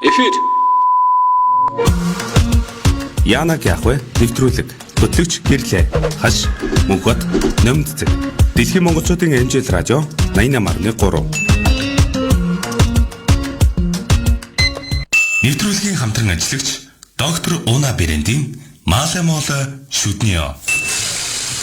Эфир. Яанаг яах вэ? Нэвтрүүлэг, хөтлөгч гэрлээ. Хаш, мөнхөд, нөмдцэг. Дэлхийн монголчуудын эмжил радио 88.3. Нэвтрүүлгийн хамтран ажиллагч доктор Уна Брендийн Маалаа Моолоо шүдниё.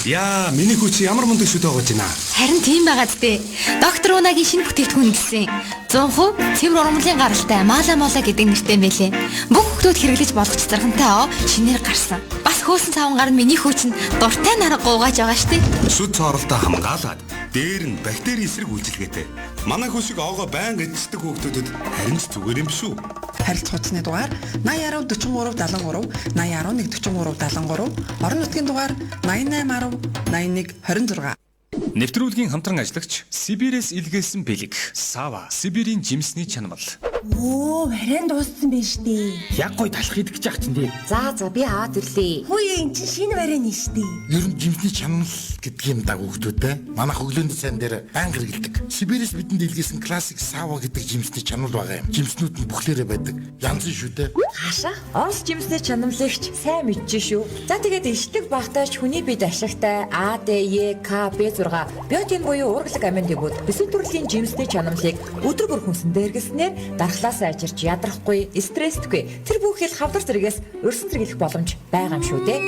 Яа, миний хүч ямар мундаг шүд байгаа ч байна. Харин тийм байгаа дээ. Доктор Унагийн шинэ бүтээгдэхүүн гэсэн 100% цэвэр ургамлын гаралтай Маалаа Моолоо гэдэг нэртэй байлээ. Бүх хүмүүс хэрэглэж болгоч заргантай шинээр гарсан. Бас хөөсөн цааван гар нь миний хүч нь дуртай нарга гуугааж байгаа штеп. Шүд цооролтой хамгаалаад дээр нь бактери эсрэг үйлчилгээтэй. Манай хүсэг оогоо байнга эзэлдэг хүүхдүүдэд харин ч зүгээр юм шүү. Харилцах хугацааны дугаар 80 43 73 80 11 43 73 орон нутгийн дугаар 88 10 81 26. Нэвтрүүлгийн хамтран ажиллагч Сибирээс илгээсэн бэлэг Сава Сибирийн жимсний чанамал. Оо, вариан дууссан байна штэ. Яг гой талах идэх гэж яах чинь тий. За би аваад ирлээ. Хөөе, эн чинь шинэ вариан нь штэ. Ер нь жимсний чанамал гэдэг юм да хүүхдүүдтэй. Манай хөглөөний цайн дээр анги хэрэгэлдэг. Сибирээс бидэнд илгээсэн классик Сава гэдэг жимсний чанамал байгаа юм. Жимснүүд нь бүхлээрээ байдаг. Янзын шүү дээ. Хаашаа? Орос жимсний чанамлагч сайн мэдчихэж шүү. За тэгээд ишдэг багтаач хүний бие ашигтай ADE-K-B6 биотин буюу уургалаг амин дээгүүд бэсэл төрлийн жимсний чанамлыг өдөр бүр хүнсэндээ хэрэглэснээр дархлаасаа ажирч ядрахгүй, стресстгүй тэр бүхэл хавдар зэрэгээс өрсөн зэрэглэх боломж байгаа юм шүү дээ.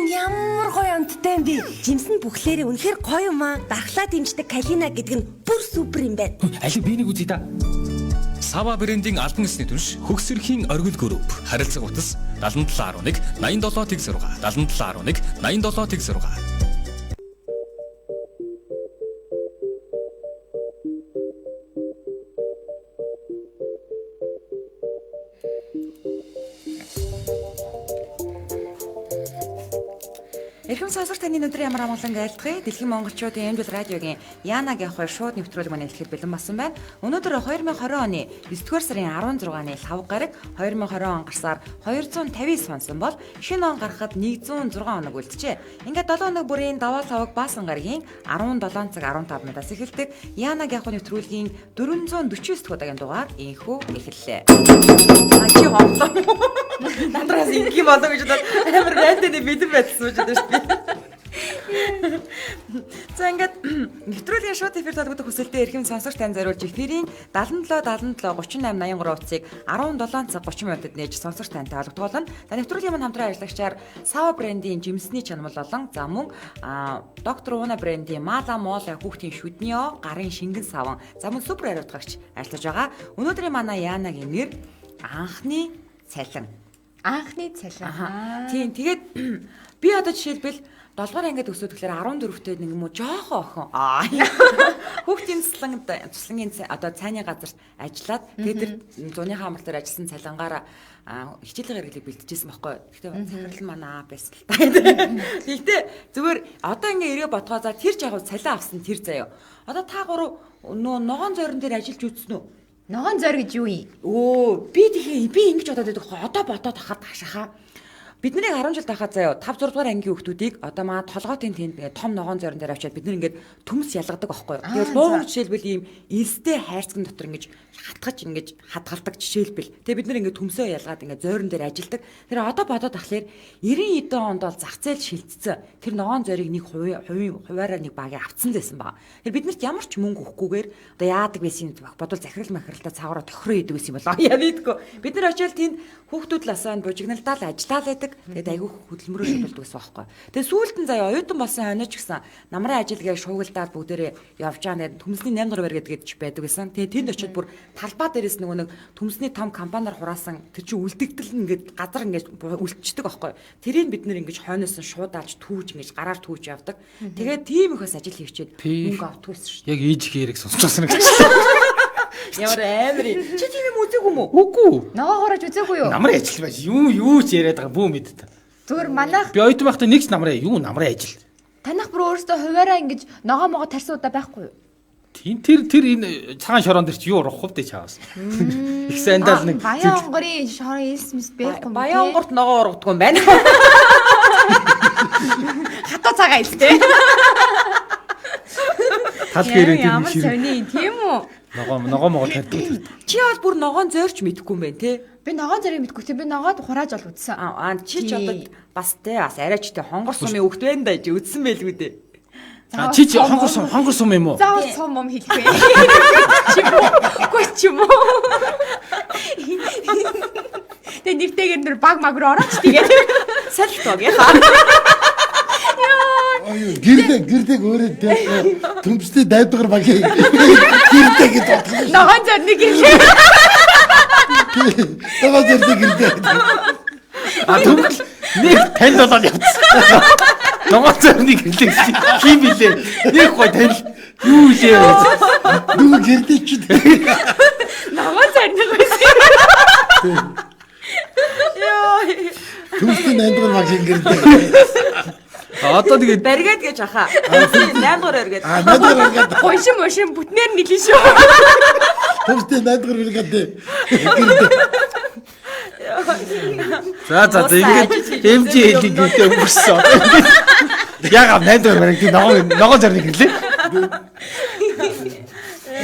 Ямар гоё амттай юм бэ? Жимс нь бүхлээрээ үнэхээр гоё юм аа. Дархлаа дэмждэг калина гэдэг нь бүр супер юм байна. Алив би нэг үзье да. Сава брендийн албан ёсны түнш хөгс эрхийн оргил групп харилцаг утас 7711 87 7711 87 Эрхэм сонсогч таны өдрийн ямар амгалан айлтгая. Дэлхийн монголчуудын эмдэл радиогийн Яанаг явах шууд нэвтрүүлэг маань эхлэхэд бэлэн болсон байна. Өнөөдөр 2020 оны 9-р сарын 16-ны лав гараг 2020 он гарсаар 259 сонсон бол шинэ он гарахад 106 хоног үлджээ. Ингээд 7 хоног бүрийн даваа цаваг баасан гарагийн 17 цаг 15 минутаас эхэлдэг Яанаг явах нэвтрүүлгийн 449 удаагийн дугаар инхүү эхэллээ. Чи хооллоо. Надраас ингийн болоо гэж бодоод амар рандомны бэлэн байдсан гэж бодож шүү. За ингээд нэвтрүүлгийн шууд эфир толгойд хүсэлтэд эрхэм сонсогч тань зориулж эфирийн 77 38 83 утсыг 17 цаг 30 минутад нээж сонсогч тантай холбогдуулна. За нэвтрүүлгийн маань хамтран ажиллагчаар Сава брендийн жимсний чанамал болон за мөн доктор Уна брендийн Маалаа Моолоо хүүхдийн шүдниё гарын шингэн саван за мөн супер хариуцлагч ажиллаж байгаа. Өнөөдрийн манай Яанагийн нэр анхны цалин. Анхны цалин. Тийм тэгээд би одоо жишээлбэл 7 дугаар ангид өсөөд тэгэхээр 14-т нэг юм уу жоохон охин. Хүүхдийн цуслагын одоо цайны газарт ажиллаад тэгээд зуныхаа амрал дээр ажилласан цалингаараа хичээлийн хэрэглийг бэлтжижсэн байхгүй. Гэхдээ захирал манаа байсан л та. Тэгтээ зүгээр одоо ингээ ирээ бодгоо за тэр жагуу цалин авсан тэр заяа. Одоо та гурав ногоон зойрон дээр ажиллаж үзсэн үү? Ногоон зойр гэж юу юм? Оо, би ингэж бодоод байдаг. Одоо бодоод хахад хашаахаа. Бидний 10 жил тахад заяа 5 6 дугаар ангийн хүүхдүүдийг одоо маа толгоотын тэнд том ногоон зойрон дээр авчиад бид нар ингээд төмс ялгадаг байхгүй юу. Тэгээд лууг жишээлбэл ийм элстэй хайрцаг дотор ингэж хатгаж ингэж хадгалдаг жишээлбэл. Тэгээд бид нар ингээд төмсөө ялгаад ингээд зойрон дээр ажилдаг. Тэр одоо бодоод тахлаар 90 эдэн онд бол зах зээл шилжсэн. Тэр ногоон зойрыг нэг хуваараа нэг багийн авцсан байсан баа. Тэр биднэрт ямар ч мөнгө өгөхгүйгээр одоо яадаг байсан юм бодвол захирал махиралтай цаагаараа тохироо идэг байсан юм болоо. Яа мэдгүй. Бид нар очиод тэнд хүүхдүүд ласаа бужигналдаа л ажиллаад тэгээд айгүй хөдөлмөрөөр шийдэлдэг гэсэн байхгүй. Тэгээд сүүлд нь заяа оюутан болсон хойноч гэсэн намрын ажилгээ шуугилдаад бүгдээрээ явж байгаа. Төмсний 8 дугаар барь гэдэг ч байдаг байсан. Тэгээд тэнд очиод бүр талбай дээрээс нөгөө төмсний том компаниар хураасан тэр чинь үлдэгдэл ингээд газар ингээд үлдчихдэг байхгүй. Тэрийг бид нэр ингээд хойноос нь шуудаалж түүж ингээд гараар түүж явдаг. Тэгээд тийм их бас ажил хийчихэд мөнгө автгүйсэн шүү дээ. Яг ээж хэрэг сонсчихсан гэж. Ямар амир. Чи тийм юм үзээгүй мүү? Үгүй. Ногоогоорож үзээгүй юу? Намрын ажил байж юу ч яриад байгаа бүү мэд та. Зүгээр манайх Би оюутан байхдаа нэгч намрын ажил. танах бүр өөрөөсөө хуваараа ингэж ногоо могоо тарсан удаа байхгүй юу? Тийм тэр энэ цагаан шорон дээр чи юу урах вэ чаавас. Их сайндал нэг Баян онгорын шорон элсмэс байхгүй. Баян онгорт ногоо ургадаг юм байна. Хатуу цагаан элстэй. тал гэрээ Ямар сони тийм үү? Ногоо могоо тарьдаг. Чи бол бүр ногоон зөөрч мэдэхгүй юм байна те. Би ногоон зэрэг мэдгүй те. Би ногоод хурааж бол үзсэн. Чи ч одоо бас арайч те хонгор сумын өгт байна да чи үзсэн байлгүй дээ. Чи хонгор сум юм уу? Заавал сум юм хэлэхгүй. Чи юм уу? Тэ нэртэйгээр нэр баг маг руу орооч тэгээд Салхи тоогийнхаа. Гэрдэг өөрөө төмстэй дайдгаар багийн гэрдэг гэж бодлоо. ногоон зэрэг хэлээ. Ногоон зэрэг гэрдэг. Төмөл нэг танд болоод явцсан. Ногоон зэрэг хэлээ. Хим билээ. Нэг гой тань юу лээ. Нүг гэрдэг ч. Ногоон зэрэг байсан. Төмстэй дайдгаар багийн гэрдэг. Одоо тэгээд Баригаад гэж ахаа. 8 дугаар өргөд. Надад ингээд Гойшин бүтнээр нэлээ шүү. төмстэй дайдгаар гэрдэг. за ингээд хэмжээ хэлийг гэдэг өмөрсөн. Яагаад 8 дахь бараг тийм ногоон зэрэг хэлээ.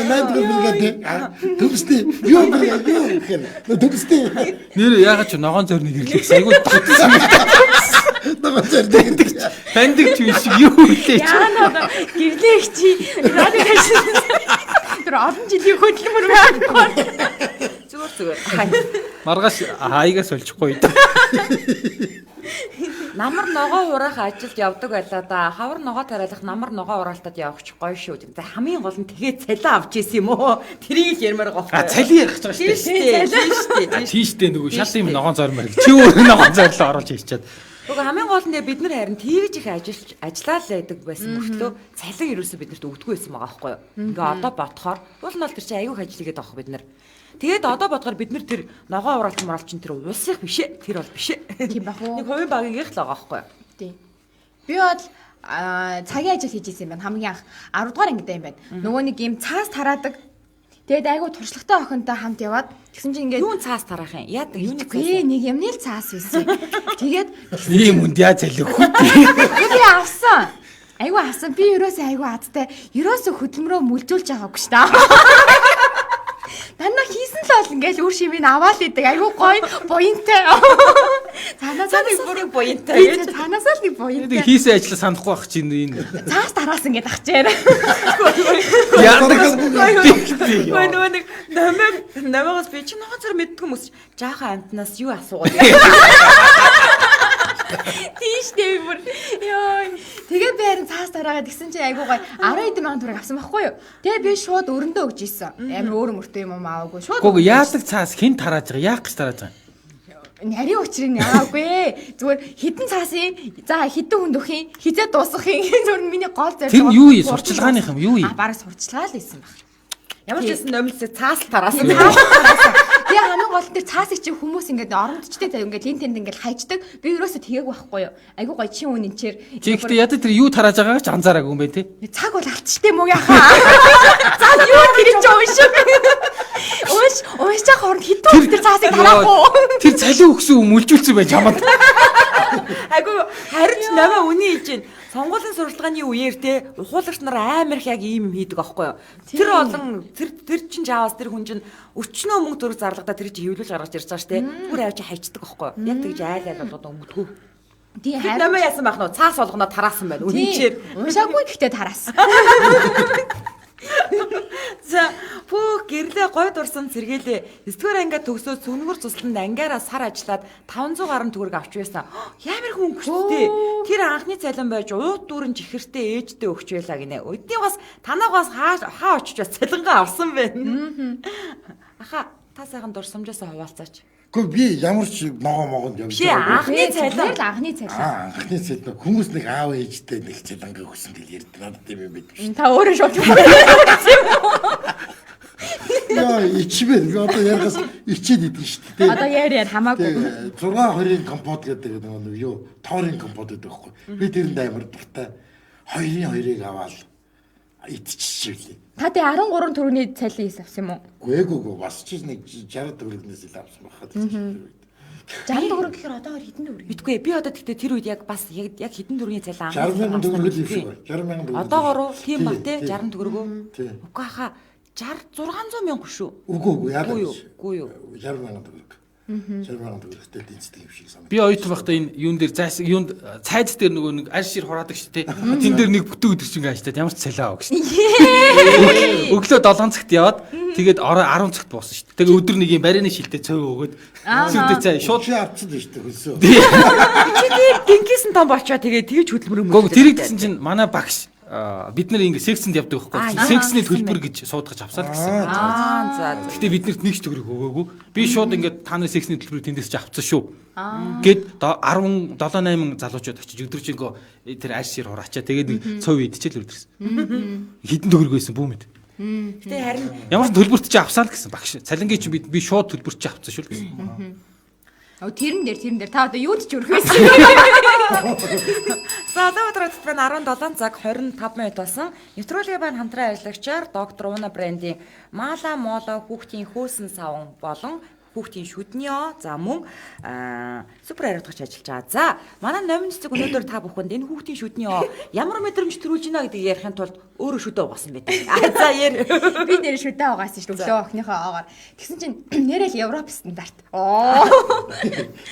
Надад гэрдэг. Төмстэй юу гэхээр төмстэй Нэр яагаад ч ногоон зэрэг хэлээ. Айгуу татсан. ногоон зэрэг. Таньдаг ч биш юу хэлээ. Яана гэрлээ чи радио хийсэн. Тэр олон жилийн хөдөлмөр байхгүй. Зүгээр. Маргааш хаягаас олчихгүй. Намар ногоо ураах ажилд явдаг байлаа да. Хавар ногоо тариалах намар ногоо ураалтад явах гоё шүү. За хамгийн гол нь тэгээ цалин авч ийсэн юм уу? Тэрийг ярмаар гохгүй. Цалин ярих гэж байгаа шүү дээ. Тийштэй. Тийштэй нөгөө шал юм ногоон зормор. Чи өөр ногоон зорлоо оруулж хийчихэд. Уг хамгийн гол нь бид нар харин тэгж их ажиллаа л байдаг байсан мөртлөө цалин ерөөсөө биднэрт өгдөггүй байсан байгаа байхгүй юу. Ингээ одоо бодохоор уул нь бол тэр чинь аюу ажиллагээд байгаа бид нар. Тэгээд одоо бодохоор бид нар тэр ногоо ураалт муралчин тэр улсынх биш ээ. Тэр бол биш ээ. Тийм бах уу? Нэг хувийн багийнх л байгаа байхгүй юу. Тийм. Би бол цагийн ажил хийж ирсэн юм байна. Хамгийн анх 10 дугаар ангид юм байна. Нөгөө нэг юм цаас тараадаг. Тэгээд айгу туршлагатай охинтой хамт яваад тэгсэн чинь ингээд Юун цаас тараах юм? Яадаг юуны цаас? нэг юмны л цаас байсан. Тэгээд Ийм үнд яа залуу хүү. би авсан. Айгу авсан. Би ерөөсөө айгу адтай. Ерөөсөө хөдөлмөрөө мүлжүүлж байгаагүй ш та. Танаа хийсэн л бол ингээл үр шимийг аваад идэг. Айгу гоё буянтай. Цаанаас нэг бүрийн буянтай гэж. Цаанаас л нэг буянтай. Хийсэн ажлаа санахгүй байх чинь энэ. Цаас тараасан гэдээ ахчаар. Яадаг Ой нөгөө нэг намайгаас би чи ногоон зэрэг мэддэг хүмүүс жаахан амтнаас юу асуугаад. Тийштэй бүр. Йой. Тэгээд би харин цаас тараагаад гисэн чинь айгуу гоё 10 мянган төгрөг авсан байхгүй юу? Тэгээ би шууд өрөндөө өгч ийсэн. Амар өөр мөртөө юм аваагүй. Шууд. Гүг яадаг цаас хин тарааж байгаа? Яах гэж тарааж байгаа? Нарийн учрыг яваагүй. Зүгээр хідэн цаасын за хідэн хүнд өх юм хизээ дуусгах юм. Зүгээр миний гол зорилго. Тэр юу юм? Сурчлагааных юм юу юм? Бараг сурчлага л хийсэн баг. Ямар ч гэсэн номлосыг цаас тараасан. Тэгээ хамгийн гол нь тэр цаасыг чи хүмүүс ингээд оромдчтэй тавь ингээд линт тэнд ингээд хайчдаг. Би ерөөсө тэгээг байхгүй юу. Айгуу гоё чи үн энчээр. Чи ихтэй яадаг тэр юу тарааж байгаагаа ч анзаараагүй юм байна те. Цаг бол алтчтэй мөг яхаа. За юу тэр чи уушиг. Уушиг хооронд хитүү тэр цаасыг тараах уу? Тэр цалин өгсөн юм үлжүүлсэн байж хамаад. Айгу харин ч намаа үний хэлж байна. Сонгуулийн сурталчилгааны үеэр те ухуулагч нар амар их яг ийм юм хийдэг аахгүй юу. Тэр олон тэр чин жаавас тэр хүн чин өчнөө мөнгө төгрөг зарлагдаа тэр чи хөвлөж гаргаж ирж байгаа ш те. Бүр авч хайчдаг аахгүй юу. Яг тэгж айл болгоод өнгөдгөө. Тийм харин намаа яасан байх нь цаас болгоноо тараасан байна. Үнэнчээр уушаагүй гэхдээ тараасан. За пүү гэрлээ гой дурсан сэргээлээ 9-р ангиа төгсөөд сүнгүр цусланд ангиараа сар ажиллаад 500 гаруй төгрөг авч байсан. Ямар хүн гүштэй. Тэр анхны цалин байж ууд дүүрэн чихэртэй ээжтэй өгч байлаа гинэ. Өдний бас танаагаас хаа очиж бас цалингаа авсан байна. Аха та сайхан дурсамжаасаа хуваалцаач. Гэхдээ би ямар ч ногоо могонд явж байгаа. Анхны цалин. Анхны цалин. Анхны цалин хүмүүс нэг аав ээжтэй нэг цалингаа өгсөн гэж ярьдаг. Надад тийм юм байдаг шүү. Та өөрөө шууд. Яа, ичмээр би одоо яргаас ичээд идэв шүү дээ. Одоо яар хамаагүй. 6-20-ын компот гэдэг нэг юу, тоорын компот гэдэг байхгүй. Би тэрэнд амар дуртай. 2-2-ыг аваад идчихчихвээ. Та тэ 13 төгрөгийн цалин хийс авсан юм уу? Үгүй бас ч нэг 60 төгрөгнөөс ил авсан байхад. 60 төгрөг гэхээр одоо хэдэн төгрөг? Мэдгүй би одоо тэгтээ тэр үед яг бас яг хэдэн төгрөгийн цалин авсан. 60,000 төгрөг л хийсэн. 60,000 төгрөг. Одоогоор тийм ба те 60 төгрөгөө. Үгүй хаа 600 мянга шүү. Үгүй яагаад Үгүй юу. 60,000 төгрөг. 60,000 төгрөгтэй эзэддэг юм шиг санагдав. Би оюутан байхдаа энэ юун дээр юунд цайз дээр нөгөө нэг аль шир хураадаг шүү дээ. Тэн дээр нэг бүтэн өдөр чинь ажиллаад ямар ч цалиа авах гэсэн. Өглөө 7 цагт яваад тэгээд 10 цагт буусан шүү дээ. Тэгээ өдөр нэг юм барины шилдэ цой өгөөд сүрдээ цай шууд Шууд авцсан шүү дээ хөлсөө. Чи тэгээд динкисэн том болчоо тэгээд тэгж хөдөлмөр Гоо тэрийг гэсэн чинь манай багш бид нар ингэ секцэнд явдаг байхгүй. Секцний төлбөр гэж суудгаж авсаа л гэсэн. За. Гэтэ биднэрт нэг ч төгрөг өгөөгүй. Би шууд ингээд та нарын секцний төлбөрийг тэндээс ч авцсан шүү. Гэт 17 8 залуучууд очиж өдөржингөө тэр аль шир хураачаа тэгээд нэг цов идчихэл өдөрсөн. Хитэн төгрөг байсан бүү мэд. Гэтэ харин Ямар ч төлбөрт чи авсаа л гэсэн багш. Цалингийн чи би шууд төлбөрт чи авцсан шүү л гэсэн. Тэрэн дээр та одоо юуд ч өрх байсан. За одоо өдрөд байна 17 цаг 25 минут болсон. Нэвтрүүлгийн байн хамтран ажиллагчаар доктор Уна брендийн Мала Моло хүүхдийн хөөсөн савн болон хүүхдийн шүднио за мөн супер хариуцлагч ажиллаж байгаа. За манай номын цэцэг өнөөдөр та бүхэнд энэ хүүхдийн шүднио ямар мэдрэмж төрүүлж байна гэдгийг ярихын тулд өөрөө шүдэ угаасан байдаг. За яар. Би нэр шүдэ угаасан шүү дээ. Өглөө охиныхоо аагаар. Тэгсэн чинь нэрэл Европ стандарт.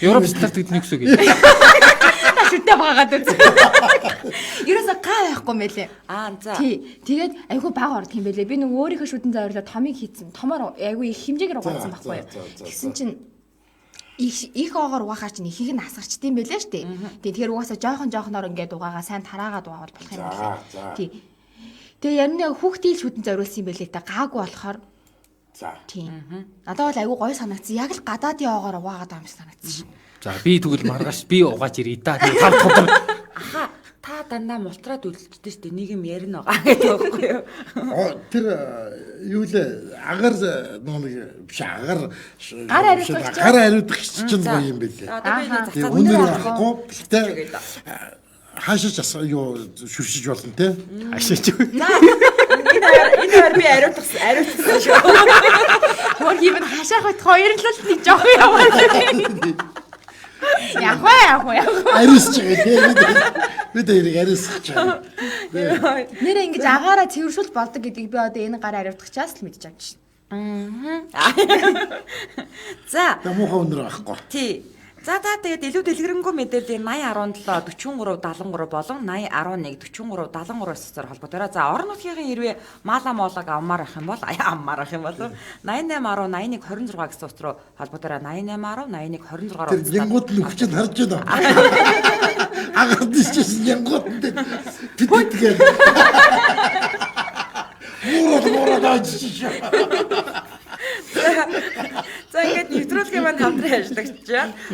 Европ стандарт гэдэг нэг үсэг. Шүдэ багаад үз. Ерөөсө байхгүй мэлээ. За. Тий. Тэгээд айгүй бага ордог юм бэлээ. Би нөгөө өөрийнхөө шүдэн зайрлаа томыг хийцэн. Томоор айгүй их хэмжээгээр угаасан байхгүй юу. Тэгсэн чинь их оогоор угаахаар чинь ихийг нь асгарчдсан юм бэлээ штэ. Тэгэхээр угаасаа жоохоноор ингээд угаагаа сайн тараагаад угаавал болох юм байна. Тий. Тэгээ ярина хүүхдийн шүдэн зориулсан юм бэлээ та гаагүй болохоор. За. Тий. Надад бол айгүй гоё санагдсан. Яг л гадаадын оогоор угаагаад байгаа юм шиг санагдсан. За би тэгвэл маргааш би угааж ирээ да. Тав тодор. Аха та дандаа мултраад үлдчихдэг шүү дээ. Нэг юм ярина байгаа гэдэг байхгүй юу? Тэр юу лээ агаар нэг биш агаар Гар хариуцах чинь гоё юм бэлээ. Одоо би нэг Тэгээ цацаад өнөр авахгүй гэхдээ хаашаач юу шүршиж болно те. Ашиж. энэ хоёр би ариутгсан шүү. Хөр хийвэн хашаах бат хоёр л нэг жоох яваа. Яг. Ариусч байгаа те. Бид хоёрыг ариусгаж байгаа. Нэр ингэж агаараа цэвэршүүл болдог гэдгийг би одоо энэ гар ариутгачаас л мэдэж авч шин. За. Муухай өнөр авахгүй. Тий. За тэгээд илүү дэлгэрэнгүй мэдээлэл 8017 43 73 болон 8011 43 73-аар холбоотой. За орон нутгийн хэрвээ Мала Молог авмаар ах юм бол 8810 81 26 гэсэн утас руу холбоотой 8810 81 26-аар Тэр янгууд нь өгч нь харж байна. Агаад дижсэн янгууд нь тэгээд муураад ажиж. За ингээд нэвтрүүлгийн маань хамтран ажиллагч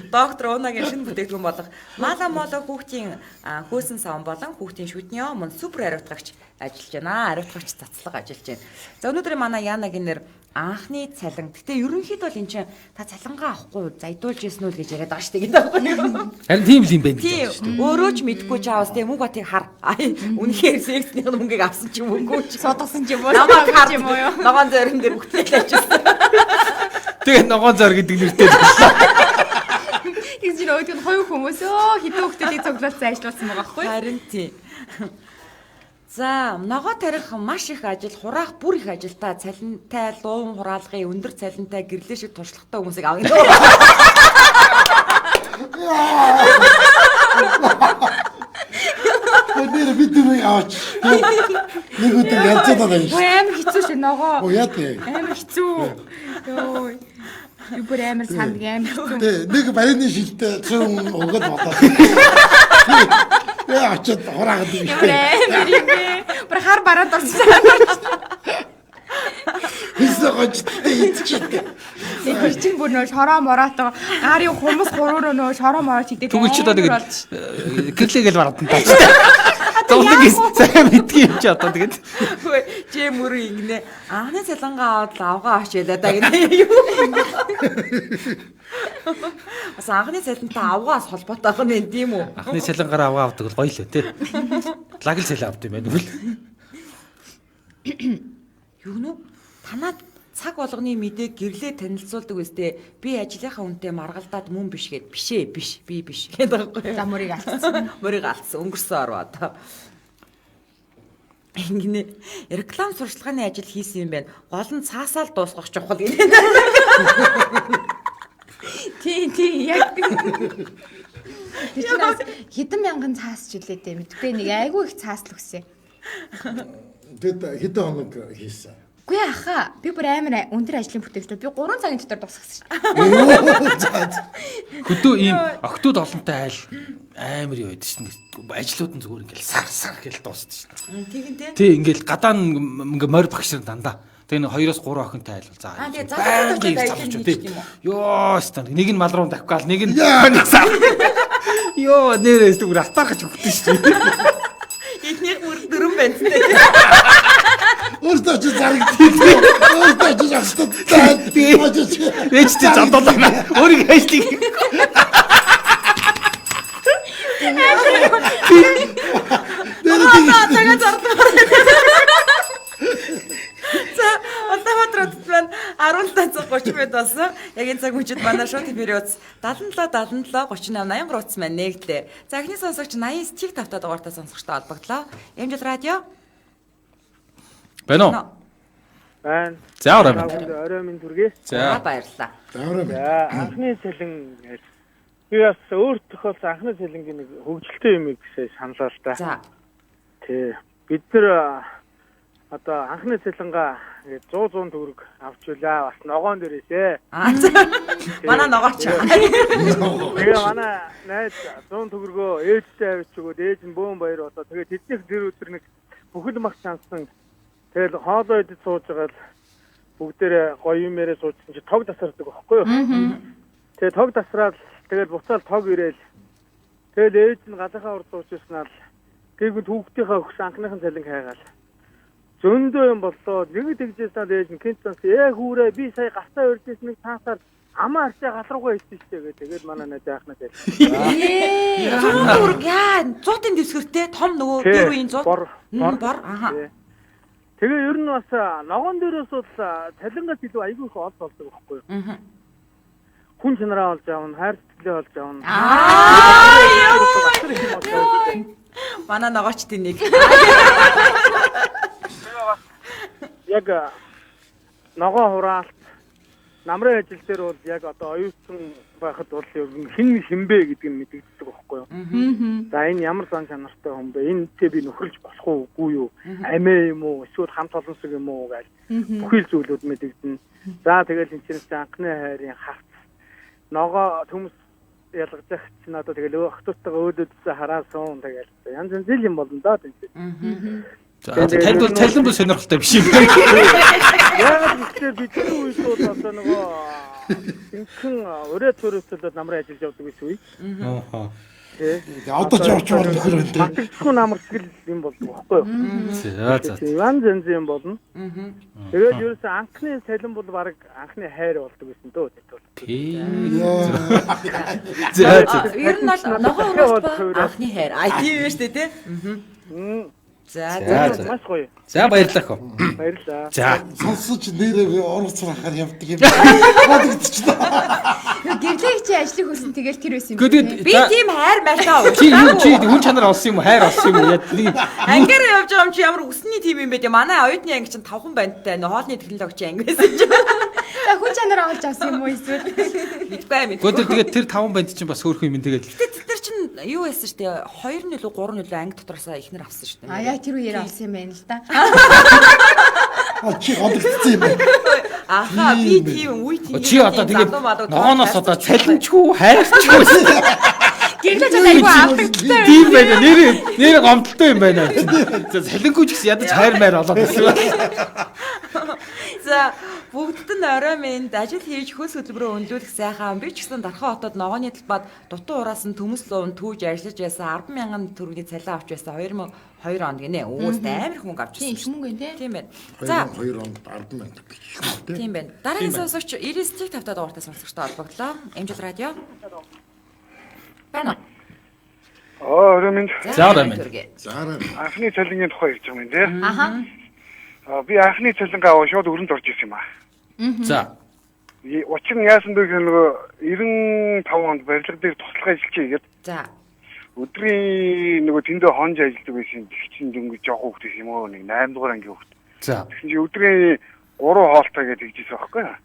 доктор Унагийн шинэ бүтээгдэхүүн болох Мала Моло хүүхдийн хөөсөн савн болон хүүхдийн шүднио мөн супер хариуцлагч ажиллаж байна. Хариуцлагч цацлага ажиллаж байна. За өнөөдрийн манай Янагийн нэр анхны цалин. Гэтэ ерөнхийдөө бол эн чинь та цалингаа авахгүй зайдуулж яснэ үл гэж яриад байгаа шүү дээ гэдэг. Харин тийм л юм байна. Тийм. Өөрөө ч мэдгүй чаавс тийм үг батыг хар. Үнэхээр секцний мөнгийг авсан ч юм уугүй. Содгосон ч юм уу? Намайг хар юм уу? Ногоон зорин дээр бүтлээ авчихсан. Тэгээ ногоон зар гэдэг нэртэй. Тэгж нөөд нь хоёр хүмүүс хэдэн хүүхдүүдийг цуглуулсан ажилласан байгаа байхгүй юу? Харин тийм. За, ногоо тарих маш их ажил, хураах бүр их ажилтай, цалинтай, луун хураалгын өндөр цалинтай, гэрлээ шиг туршлагатай хүмүүсийг авна. Өнөр бид түрүү аваач. Нэг өдөр янзаад байгаа юм. Амар хэцүү шүү ногоо. Оо яа тий. Амар хэцүү. Йоо. Юу бүр амар санд амар хэцүү. Тэ нэг барины шилтэй цөөн өгöd болоо. Яа очоод хураагаад юм шүү. Амар юм бэ. Бүр хар бараад орсон. Хисээ гочтой идчихээ. Тэр чинь бүр нөө шороо мороотоо гарын хүмүүс гуруу нөө шороо мороот хийдэг. Түгэл чи одоо тэгээд гэрлэгээл бараад таа. Тоног сайн мэдгүй юм чи одоо тэгээд. Хөөе, чи мөрөө ингэнэ. Анхны цалингаа аваад авгаа очиалаа да гэнэ. Ас анхны цалинтай авгаас холбоотой байгаа юм тийм үү? Анхны цалингаар авгаа авдаг бол гоё л тий. Лагл цалин авд юм байна үгүй л. Юу нүү? Танаад цаг болгоны мэдээг гэрлээ танилцуулдаг үстэй. Би ажлынхаа үнэтэй маргалдаад мөн биш гэд бишээ биш би биш гэдэг байхгүй юу? За мөрийг алдсан. Мөрийг алдсан өнгөрсөн ороо одоо. Ингэнэ реклам сурчлагын ажил хийсэн юм байна. Гол нь цаасаал дуусгах чухал гэдэг. Тий яг. Тэчнээс хэдэн мянган цаас ч үлээ дээ. Мэдгүй нэг айгүй их цаас л өгсөн. Тэд хэдэн хоног хийсэн. Үгүй аха. Би бүр амар өндөр ажлын бүтээгдэхүүн. Би 3 цагийн дотор дуусгасан шүү. Хөдөө ийм октод олонтой айл амар юу байдаг шин. Ажлууд нь зүгээр ингээл сар гэл дуусдаг шин. Тэгин Тий ингээл гадаа ингээ морь багшрын дандаа. Тэгээ нэг 2-2 охинтой айл за. Тэгээ залуучууд тий. Ёо стан нэг нь мал руу давхгаал нэг нь сар. Ёо нэрээс зүгээр атаарч өгдөн шин. Эхнийх бүр дөрөн байна. Өөртөө ч зарагдчих. Өөртөө ч ахтаа. Ээж чи задуулаа. Өөрийг хайшлиг. За Улаанбаатар хотод маань 17:30 минут болсон. Яг энэ цаг үеэд манай шоу период 77 38 83 утас маань нээглээ. За эхний сонсогч 89 чиг тавтаа дугаартай сонсогчтой холбогдлоо. Эмжил радио. Байна уу? Байна. За орой байна. Орой минь түргээ. За баярлалаа. За анхны цалин би бас өөрт тохиолсон анхны цалингийн нэг хөгжилтэй юм гэсэн саналаа л да. За. Тий. Бид нэр одоо анхны цалингаа 100 төгрөг авч үлээ. Бас ногоон дээрээсээ. Манай ногооч. Тэгээ манай найз 100 төгрөгөө ээжтэй авч өгөөд ээж нь бөөн баяр болоо. Тэгээ тэднийх тэр өдөр нэг бүхэл мах чансан. Тэгэл хоолоо идэж сууж байгаа л бүгдээрээ гоё юмээрээ суужсан чи тог тасардаг байхгүй юу? Тэгээ тог тасраад тэгэл буцаал тог ирээл. Тэгэл ээж нь галахаа урд суучсан л гээгүүн хүүхдийнхээ өгсөн анхныхын цалин хайгаал. Зөндөө юм боллоо. Нэг тэгжээсээ ээж нь кентанс хүүрээ би сая гартаа урьжсэн нэг таасаар амаа арчаа гал руугаа ичсэн штэ гэдэг. Тэгээд манай найз яахна гээл. 100 төгрөг яа 100-ын дэвсгэртэй том нөгөө дээр үеийн 100 бор аха. Тэгээ ер нь бас ногоон дээрээс бол цалингаас илүү айгүй их олд болдог байхгүй юу? Аа. Хүн чанараа олж аавна, хайр сэтгэлээ олж аавна. Манай ногооч тэнийг. Яг ногоо хураалт намрын ажил дээр бол яг одоо оюутсан байхад бол хин хинбэ гэдэг нь мэдэгддэг байхгүй юу? За энэ ямар сан чанартай хүн бэ? Энэтэй би нөхөрлж болох уугүй юу? Амээ юм уу? Эсвэл хамт олонсог юм уу гэж бүхэл зүйлүүд мэдэгдэнэ. За тэгэл энэ чинь анхны хайрын хавц ногоо төмс ялгаж чинь одоо тэгэл охтуудтайгаа өөдөөдсө хараасан тэгэл янз янз юм болно да тийм. За танд бол цалин бол сонирхолтой биш юм. Яг ихтэй бидний үед бол одоо нөгөө инхэн өрөө төрөөсөлд намрын ажиллаж явдаг гэсэн үе. Аа. Одоо ч явж байгаа нөхөр энэ. Батгчгүй намарсгал юм болдог байхгүй юу? За. Янз янз юм болно. Тэгээд ерөөсөө анхны цалин бол баг анхны хайр болдог гэсэн дөө тэтгэл. За. Ер нь бол ногоо уруулж анхны хайр. Тийм шүү дээ тий. За маш гоё. За баярлалаа хөө. Баярлалаа. За. Сонсож нэрээ би оролцоохаар явдаг юм. Бодогдчихлоо. Гэрлээ чи ажлыг хүсэн тэгэл тэр байсан юм. Би тийм хайр мартаа. Чи хүн чанар олсон юм уу? Хайр олсон юм уу? Яг нэг ангиараа явж байгаа юм чи ямар өсний тим юм бэ? Манай оюутны анги чинь 5хан бантай хоолны технологич анги байсан чи. Хүн чанараа олж авсан юм уу эсвэл? Мэдгүй. тэгээд тэр 5 банд чинь бас хөөрхөн юм тэгээд. Тэр чинь юу байсан штэ 2 нь илүү 3 нь илүү анги дотроосоо ихнэр авсан штэ. А яа тэр үеэр авсан юм байна л да. Чи одогдсон юм байна. Аха би тийм үе тийм. Чи одоо тэгээд ногооноос одоо цалинчгүй хайрчгүй. Гэрлэж байгаа айгүй авдагтай. Тийм байна. Нэр гомдолтой юм байна. За цалингүй ч гэсэн ядаж хайр маяр олоод байсан. За бүгдд нь орой минь ажил хийж хөлс хөтөлбөрөө өнлүүлэх сайхан би ч гэсэн Дархан хотод ногооны талбайд дутуу ураасан төмөс луун түүж ажиллаж байсан 100000 төгрөгийн цалин авч байсан 2002 онд гинэ. Өөс амар хүн авч байсан. Тийм шүмгэн тий. Тийм байна. За 2 онд 10,000. тийм байна. Дараагийн сонсогч 99 тавтаа дугаартай сонсогчтой холбогдлоо. Эмжил радио. Байна. Орой минь. За орой минь. Анхны цалингийн тухай ярьж байгаа юм тий. Аха. Би анхны цалингаа шууд өрөнд орж ирсэн юм аа. За. Учир нь яасан бэ гэхээр нөгөө 95 онд барилга дээр туслах ажил хийгээд. За. өдрийн нөгөө тэндээ хонж ажилладаг байсан чинь дөнгөж жоох хөвгт юм уу нэг 8 дугаар ангийн хөвгт. За. Тэгсэн чинь өдрийн 3 хоолтой гэж хэлжсэн байхгүй юу?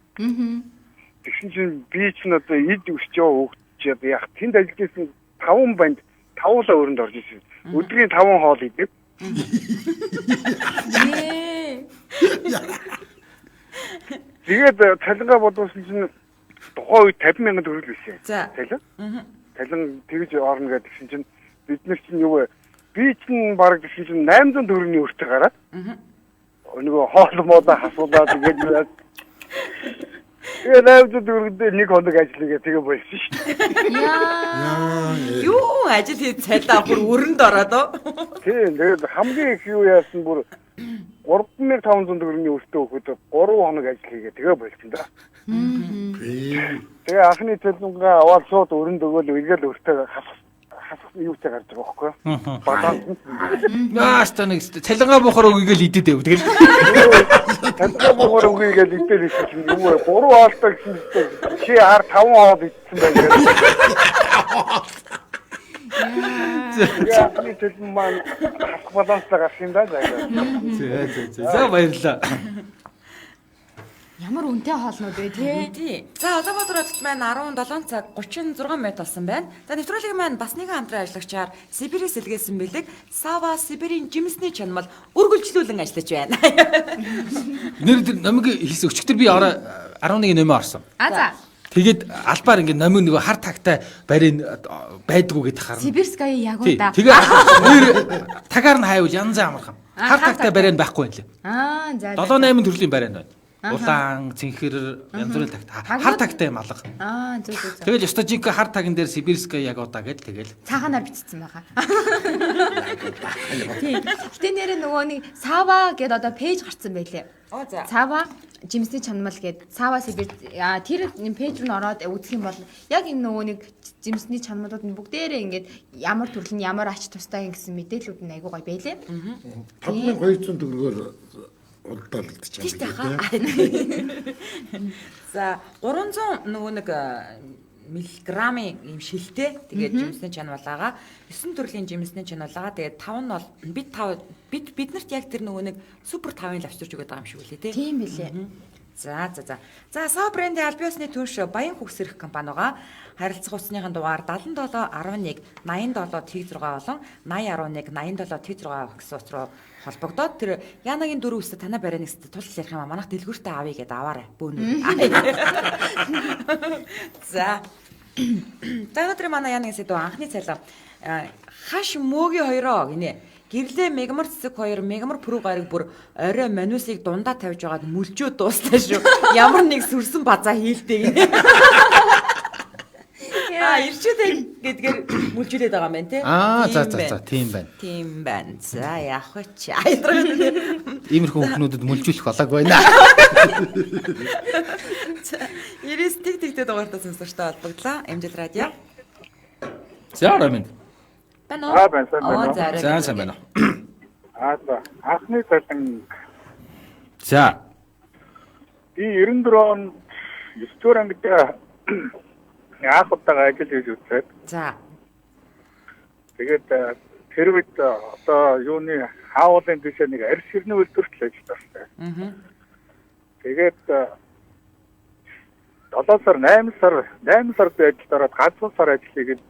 Тэгсэн чинь би чинь одоо ид өсч яваа хөвгт яг тэнд ажиллажсэн 5 банд 5 өрөнд орж ирсэн. Өдрийн 5 хоол идэв. Тэгээд цалингаа бодуулсан чинь тухайн үед 50,000 төгрөг байсан. За. Цалин? Цалин тэгж орно гэдгсэн чинь бид нар чинь юу вэ? Би чинь бараг гэсэн чинь 800 төгрөгийн өртөг гараад. Нөгөө хоол моодоо хасуулаад тэгээд тэгээд 800 төгрөгөд нэг хоног ажиллагаа тэгээ болсон шүү дээ. Яа. Юу ажил хийж цалиа бүр өрөнд ороод оо. Тийм тэгээд хамгийн их юу яасан бүр 3500 төгрөгийн өртөө өгөхөд 3 хоног ажил хийгээ тэгээ болсон да. Тэгээ анхны цалингаа аваад шууд өрөнд өгөөл үргээл өртөө хасах юутай гарч байгаа байхгүй юу? Баланс. Яаста нэг цалингаа буухаар өгөөл идэв дээ. Тэгэл цалингаа буухаар өгөөл идэв гэсэн юм уу? 3 хоолтой гэсэн чи 5 хоол идсэн байх. Яа, би тэр маань баланслаа гарсан да заяа. За баярлалаа. Ямар үнэтэй хоолнууд вэ тий? Тий. За Улаанбаатар хотод маань 17 цаг 36 минут болсон байна. За нэвтрүүлгийн маань бас нэгэн хамтран ажиллагчаар Сибирээс илгээсэн бэлэг Сава Сибирийн жимсний чанамал үргэлжлүүлэн ажиллаж байна. Нэр номыг хийсэн өчигдөр би 11 номоо орсон. За. Тэгээд албаар ингээд номыг нөгөө хар тагтай барийн байдгүй гэдээ харна. Сибирская яг уу да. Тэгээ нэр тагаар нь хайвал янз амархан. Хар тагтай барийн байхгүй юм лээ. За. 7-8 төрлийн барийн байна. Улаан, цэнхэр, янз бүрийн тагт. Хар тагтай малга. Зөв. Тэгэл ёстой жинхэнэ хар тагн дээр Сибирская яг удаа гэж тэгэл. Цааганаар бичсэн байгаа. Тийм. Гэтэ нэрээ нөгөө нэг Сава гэдээ одоо пэйж гарцсан байлээ. За. Сава жимсний чанамал гээд Сава Сибир тэр пэйж рүү ороод үзэх юм бол яг энэ нөгөө нэг жимсний чанамалууд нь бүгдээрээ ингээд ямар төрөл нь ямар ач тустай гэсэн мэдээлүүд нь айгуу гоё байлээ. 5200 төгрөгөөр удаалагдчих. Тийш тахаа. За 300 нөгөө нэг миллиграммын юм шилтэй тэгээд жимсний чанамалгаа 9 төрлийн жимсний чанамалгаа тэгээд 5 нь бол биднэрт яг тэр нөгөө нэг супер 5-ын лавчурч өгöd байгаа юм шиг үлээ тий. Тийм билээ. За. За Сав брендийн аль биесны түнш Баян хөгсөрөх компани байгаа. Харилцах усныхын дугаар 7711 87 болон 8011 87 гэсэн утас руу холбогдоод тэр Янагийн дөрөв өстө танаа барай нэгт тул ярих юм аа манайх дэлгүүртээ авъя гэдээ аваарай бөөнөр. За. Өнөөдөр манай Янагийн сэдв анхны цалин хаш мөөгийн хоёроо гинэ. Гэрлээ мегамар цэцэг 2 мегамар прүү гараг бүр орой манусыг дундаа тавьж байгаад мүлжөө дуустай шүү. Ямар нэг сүрсэн базаа хийлтэй гинэ. Ирчүүдэй гэдгээр мүлжүүлээд байгаа юм байна тий. За тийм байна. Тийм байна. За яах вэ чи? Иймэрхүү хүмүүдэд мүлжүүлэх болоогүй байна. 90 тэг дугаартаа сонсогчтой холбогдлоо. Амжилт радио. За рамин. Байна уу? байна. За сайн байна. За анхны цалин За. би 94 он 9 дугаар ангид яах удаа ажил хийж үзээд. За. Тэгээд тэр үед одоо юуны хаалын дэшээ нэг арьс ширний үйлдвэрт л ажилласан. Тэгээд 8 сар би ажилд ороод ганцхан сар ажил хийгээд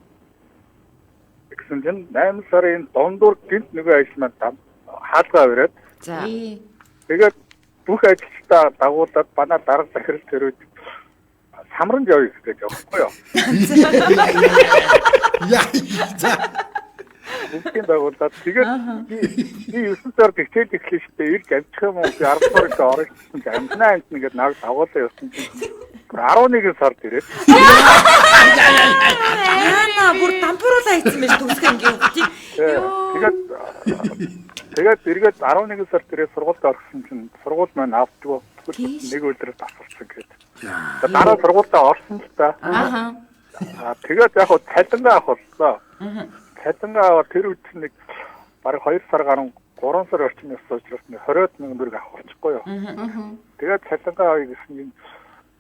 гэсэн чинь 8 сарын дундуур гинт нөгөө ажил маань хаалгаа өрөөд. За. Тэгээд бүх ажилчдаа дагуулад манай дарга захирал төрөөд самранд явъя гэж явахгүй юу? Бүгдийн дагуулад тэгээд би 9 сар тэгчээд эхлэв шүү дээ. Ирж амжих юм уу? 10 сард орчихсон чинь амжнаа амт нэгэд наг дагуулаа явсан чинь 11 сард ирээд. Яна бүр дампууруулаа хийсэн байж төгсгөө ингээ үгүй. Тэгээд эргээд 11 сард ирээд сургуульд орсон чинь сургууль маань авдгаа нэг өдрөд тасалсан гэдэг. Дараа сургуультай орсон л та. Тэгээд яг цалингаа авах боллоо. Цалингаа аваад тэр үед нэг бараг 2 сар гарan 3 сар орчим явсан учраас 20 мянган төгрөг авах болчихгүй юу. Тэгээд цалингаа авъя гэсэн юм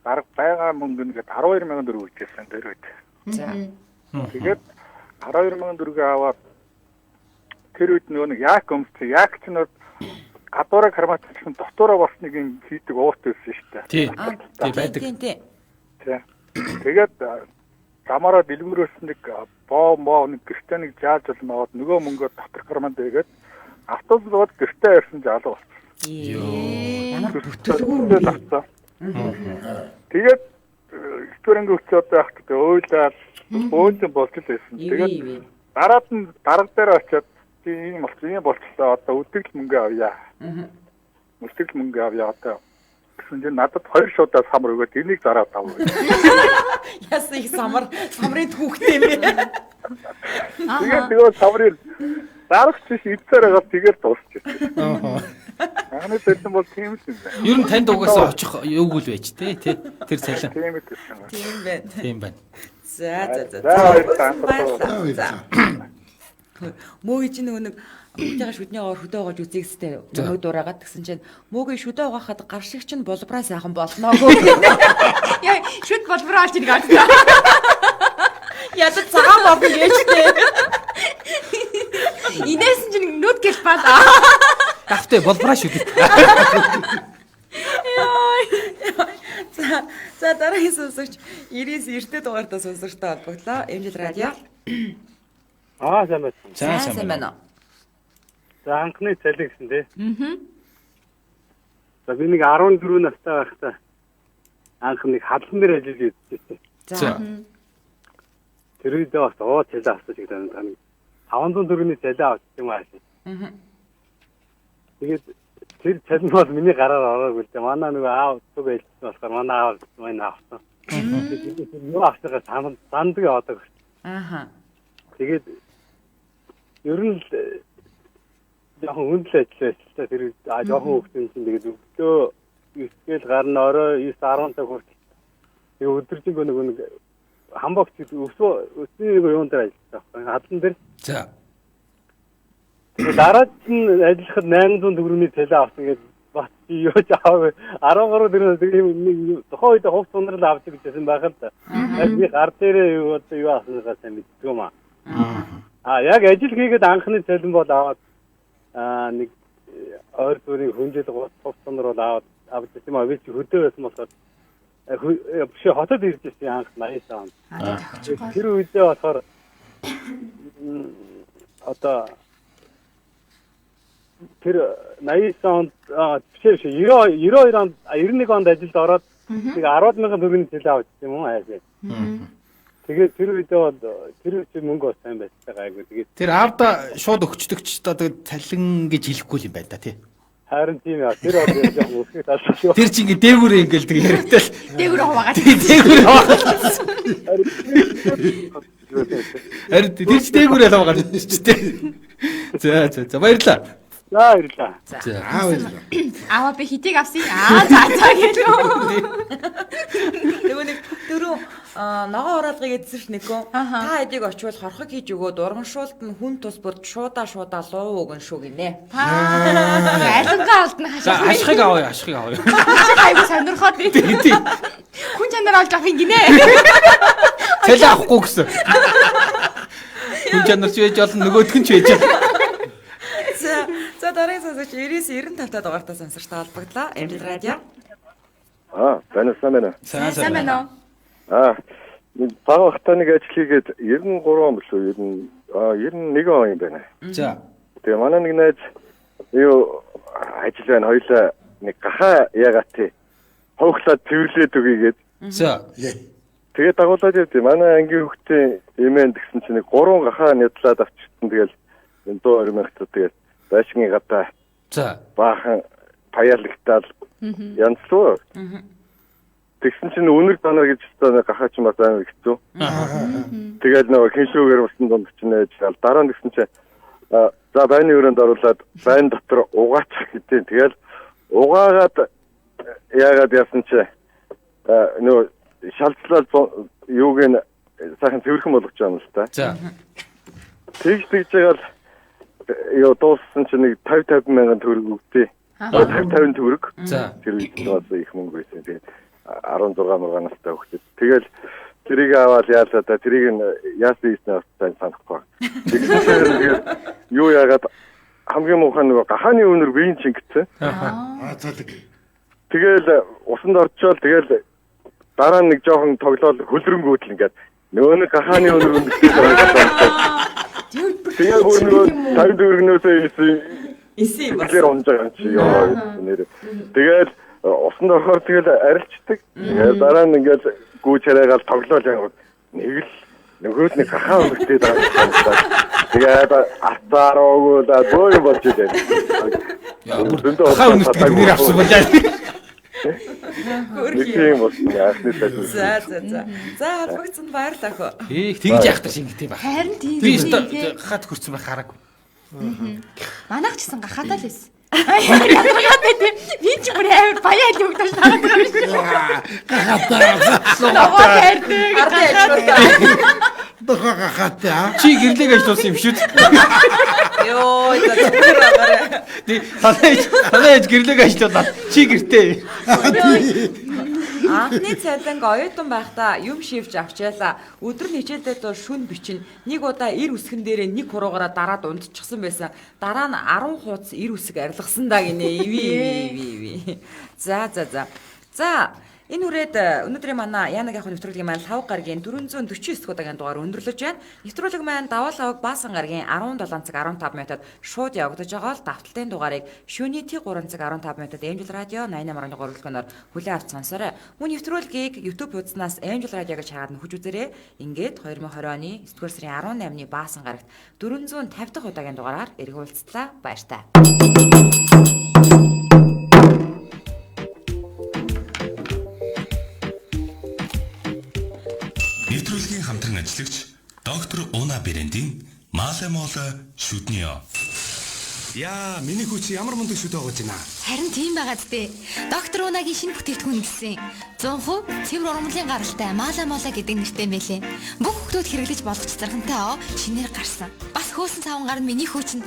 бараг байгаа мөнгө нэгэд 12 мянган төгрөг үжижсэн тэр үед. За. Тэгээд 12,000 төгрөг аваад тэр үед нөгөө нэг яг өмсөв. Яг ч нэг гадуураа карматчсан дотоороо болсныг хийдэг уут байсан шүү дээ. Тий. Тий байдаг. Тий. Тэгээд замаараа дэлгүүрөөс нэг боо нэг гэртээ нэг жааж болно аваад нөгөө мөнгөө дотор карманд дэгээд автобус бод гэртээ ирсэн жаалга болсон. Ямар бүтэлгүй болсон. Тэгээд студент өчөөд байхад ойлаад бөөдөн болж л байсан. Тэгээд дараад нь дарга дээр очиод ийм болчихлоо одоо үтгэл мөнгө авъя. Үтгэл мөнгө авъя одоо. Гэсэн чинь надад 2 шуудаа самар өгөөд энийг зараад авъя. Яасан их самрын түүхтэй юм бэ? Тэгээд нөгөө самрын дарагч идсээр байгаа тэгээд дуусчихсан. Анаа төлсөн бол тийм л юм байна. Ер нь танд угаасаа очих юуг л байж тий. Тэр цалин. Тийм байна. За. Мөөгийн чинь нэг бүгдээ шүдний оор хөдөө гоож үзьгстэй нөгөө дураагаад тэгсэн чинь мөөгийн шүдөө угаахад гар шиг чинь болбраа сайхан болноогүй. Яа, шүд болбраа олж ирэх гэдэг. Яд цагаан бов гээжтэй. Инээс чинь нүд гэл баала. Давтай болбраа шүү дээ. За дараагийн сонсогч 99 дугаартаа сонсогчтой холбогдлоо. Эмжил радио. Сайн байна. Сайн байна. За анхны цалин гэсэн тий. За би нэг 14 настай байхдаа анх нэг хадлан дээр ажиллаж үзсэн. За. Тэр үед бас цалин авсан гэж байна. 500 төгрөгийн цалин авсан юм аа. Тэгээд тэр цалин бол миний гараар ороогүй л дээ. Манай нөгөө аав зүг байлсан болохоор манай аав маань авсан. Юу авсагаа санддаг яваадаг. Тэгээд ер нь жоохон хүндлээ ажилласан. Тэр жоохон хөвгтөн чинь тэгээд өглөө 9-гээл гарна орой 9-10 цаг хүртэл. Тэгээд өдөржингөө нэг хамбогч өсний юунд дээр ажилласан. Хадлан дээр. За. Дараа нь ажиллахад 800 төгрөгийн цалин авсан гэдэг бат юу ч аваа 13 төгрөг нэг тухайн үед хувц ундрал авч гэсэн байхад би гар дээр юу авснаа сайн мэддэг юм аа. Яг ажил хийгээд анхны цалин бол аваад нэг ойр зүрийн хүнжил хувц ундрал аваад авчихсан юм аа. Би ч хөдөө байсан болохоор биш хотод ирж ирсэн анх 80 он. Тэр үедээ болохоор одоо тэр 80 онд биш 92 онд 91 онд ажилд ороод нэг 10,000 төгрөгийн цалин авчихсан юм уу айсаа. Тэгээд тэр үедээ бол тэр үедээ мөнгө бас сайн байсан гайгүй. Тэгээд тэр аавда шууд өгчдөг ч одоо тэгээд цалин гэж хэлэхгүй юм байна да тий. Харин тийм яа тэр бол яг үсгэж алсан. Тэр чинь ингээ дээгүүрээ ингээл тэг яриатай л. Дээгүүр хуваагаад. Дээгүүр хуваагаад. Харин тэр ч дээгүүрээ л хуваагаад шүү дээ. За баярлалаа. За баярлалаа. Аваа би хитийг авсан. За гэлөө. Нөгөө нэг дөрөв ногоо ураалгыг эзэрч нэггүй. Та эдийг очивол хорхог хийж өгөөд урганшуулт нь хүн тус бүрд шуудаа луу өгөн шүү гинэ. Алингаа олдно хашаа. Ашхыг авъя. Айгу сонирхоод би. Хүн чанар олж авах юм гинэ. Цалин авахгүй гэсэн. Хүн чанар ч байж болно нөгөөдг нь ч байж болно. За дараагийн сонсогч 99 95 дугаартаа сонсогчтой холбогдлоо. Эмжил радио. Байна. Сайн байна. Баг хатаа нэг ажил хийгээд 93 он билүү 91 он юм байна. За. Тэгээ манай нэг найз юу ажил байна хоёлаа нэг гахаа яагаад тий хооглоод цэвэрлээд өгьгээд. За. Тэгээ дагуулад явдээ. Манай ангийн хүүхдийн эмээн гэсэн чинь нэг 3 гахаа нядлаад авчихсан. Тэгэл энэ дуу өрмөхтэй тэгээд байшингийн гадаа. За. Баахан паяалагтаал янзлуу. Тэгсэн чинь үнэр данар гэж хэвээр гахаач юм байна гэсэн. Тэгээд нөгөө хиншүүгээр усан донд чинь ээж дараа нь гэсэн чинь за байны өрөөнд оруулаад байн дотор угаачих гэдэг. Тэгэл угаагаад яагаад яасан чи нөгөө шалцлал юуг нь сайхан цэвэрхэн болгож байгаа юм л та. За. Тэгж байгаа л ёо дууссан чинь нэг 50 мянган төгрөг өгдөө. 50 төгрөг. За. Тэр үед бас их мөнгө байсан. Тэгээд 16 настай хөхтэй. Тэгэл Тэрийг аваад яалаа да тэрийг нь яасан ийснэ бас санахгүй. Тэгээд юу яагаад хамгийн муухай нөгөө гахааны өнөр биеийн чингэцсэн. Цалэг. Тэгэл усанд орчоод тэгэл дараа нь нэг жоохон тоглоал хөлрөнгүүтэл ингээд нөгөө нэг гахааны өнөр өнгөтэй байгаа. Тэгээд нөгөө тань дөргнөөсөө Исэн юм тэр унж байгаа чи ёо нэр. Тэгэл усанд орохоор тэгэл арилждаг. Тэгээд дараа нь ингээд гүүж хараагаал тоглоал яг нэг л нөгөөд нэг гахаа өнгөтэй байгаа. Тэгээд астаароогүй да боо болж идэв. Яа бүр гахаа өнөртгөө нэр авсан бол яа. Нэг юм болсон яасны тал. За холбогдсон баярлалаа хөө. Их тэгж яах гэж ингэдэг байх. Харин тийм. Би гахаад хүрсэн байх хараагүй. Манайх ч гэсэн гахаатай л байсан. Яагаад бэ? Би ч бүр амар баяа л өгдөж байгаа. Нөгөө хайрдаг. Дохога хатаа. Чи гэрлэг ажилласан юм шүү дээ. Йоо, зүгээр байгаарай. Тий, танайж гэрлэг ажиллаад чи гэртээ. Анхны цалинг оюутан байхдаа юм шивж авчаалаа. Өдөр нь хичээлдээ доо шүн бичин. Нэг удаа ир үсгэн дээрээ нэг хуруугаараа дараад унтчихсан байсан. Дараа нь 10 хуудас ир үсэг арилгасан даа гинэ. Иви. За. Энэ үрээд өнөөдрийн манай Яанаг ахын нэвтрүүлгийн маань лав гарагийн 449 удаагийн дугаар өндөрлөж байна. Нэвтрүүлэг маань даваа лавг баасан гарагийн 17 цаг 15 минутад шууд явагдаж байгаа л давталтын дугаарыг шөнийн 3 цаг 15 минутад Angel Radio 88.1 хөрлөлгөөнөөр хүлээн авч сонсоорой. Мөн нэвтрүүлгийг YouTube хуудаснаас Angel Radio гэж хагаад нөхөж үзээрэй. Ингээд 2020 оны 9-р сарын 18-ны баасан гарагт 450 дахь удаагийн дугаараар эргүүлцлээ. Баяртай. Нэвтрүүлгийн хамтран ажиллагч доктор Уна брендийн Мале Моле шүдниё. Яа, миний хүч ямар мундаг шүд байгаа юм аа. Харин тийм байгаад дээ. Доктор Унагийн шинэ бүтээгдэхүүн гэсэн 100% цэвэр ургамлын гаралтай Мале Моле гэдэг нэртэй мэлээ. Бүх хүмүүс хэрэглэж болох цэцэрлэгтэй шинээр гарсан. Бас хөөсөн саван гар нь миний хүч нь